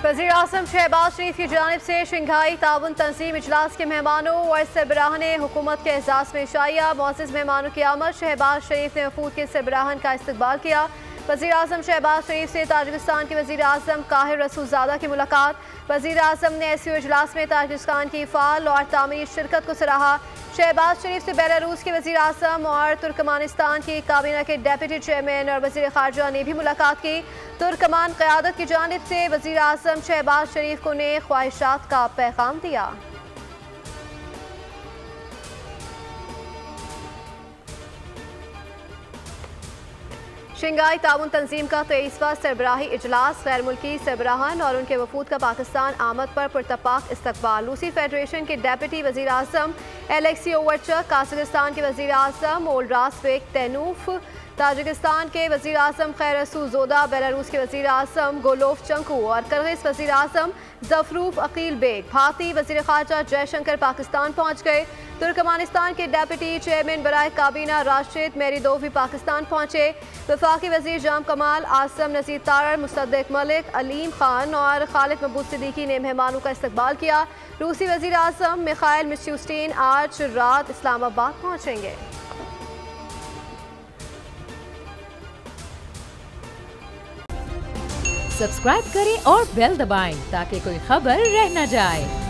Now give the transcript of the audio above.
वज़ीर-ए-आज़म शहबाज शरीफ की जानिब से शंघाई ताउन तंजीम इजलास के मेहमानों और सरबराह ने हुकूमत के एहसास में शाया। मुअज़्ज़ज़ मेहमानों की आमद। शहबाज शरीफ ने वफूद के सरबराहन का इस्तकबाल किया। वज़ीर-ए-आज़म शहबाज शरीफ से ताजिकिस्तान के वज़ीर-ए-आज़म काहिर रसूलज़ादा की मुलाकात। वज़ीर-ए-आज़म ने एससीओ इजलास में ताजिकिस्तान की फ़ाल और तामीरी शिरकत को सराहा। शहबाज शरीफ से बेलारूस के वज़ीर-ए-आज़म और तुर्कमानिस्तान की काबीना के डेप्यूटी चेयरमैन और वज़ीर ख़ारजा ने भी मुलाकात की। तुर्कमान क़यादत की जानिब से वज़ीर-ए-आज़म शहबाज शरीफ को ने ख्वाहिशात का पैगाम दिया। शंघाई ताउन तंजीम का 23वां सरबराही इजलास। गैर मुल्की सरबराहान और उनके वफूद का पाकिस्तान आमद पर पुरतपाक इस्तकबाल। रूसी फेडरेशन के डेप्यूटी वज़ीर-ए-आज़म एलेक्सी ओवरचक, काज़ाकिस्तान के वज़ीर-ए-आज़म ओल्ड्रासबेक तैनूफ, ताजिकिस्तान के वज़ीर-ए-आज़म खैरसूज़ोदा, बेलारूस के वज़ीर-ए-आज़म गोलोफचंको और किर्गिज़ वज़ीर-ए-आज़म ज़फरूफ अकील बेग, भारतीय वज़ीर ख़ारजा जयशंकर पाकिस्तान पहुँच गए। तुर्कमानिस्तान के डेप्यूटी चेयरमैन बराए काबीना राशिद मेरिदोव भी पाकिस्तान पहुँचे। वफाकी वज़ीर जाम कमाल, आसम नज़ीर तारड़, मुसद्दिक मलिक, अलीम खान और खालिद महबूब सिद्दीकी ने मेहमानों का इस्तकबाल किया। रूसी वज़ीर-ए-आज़म मिखाइल मिशूस्टीन आज रात इस्लामाबाद पहुँचेंगे। सब्सक्राइब करें और बेल दबाएं ताकि कोई खबर रह न जाए।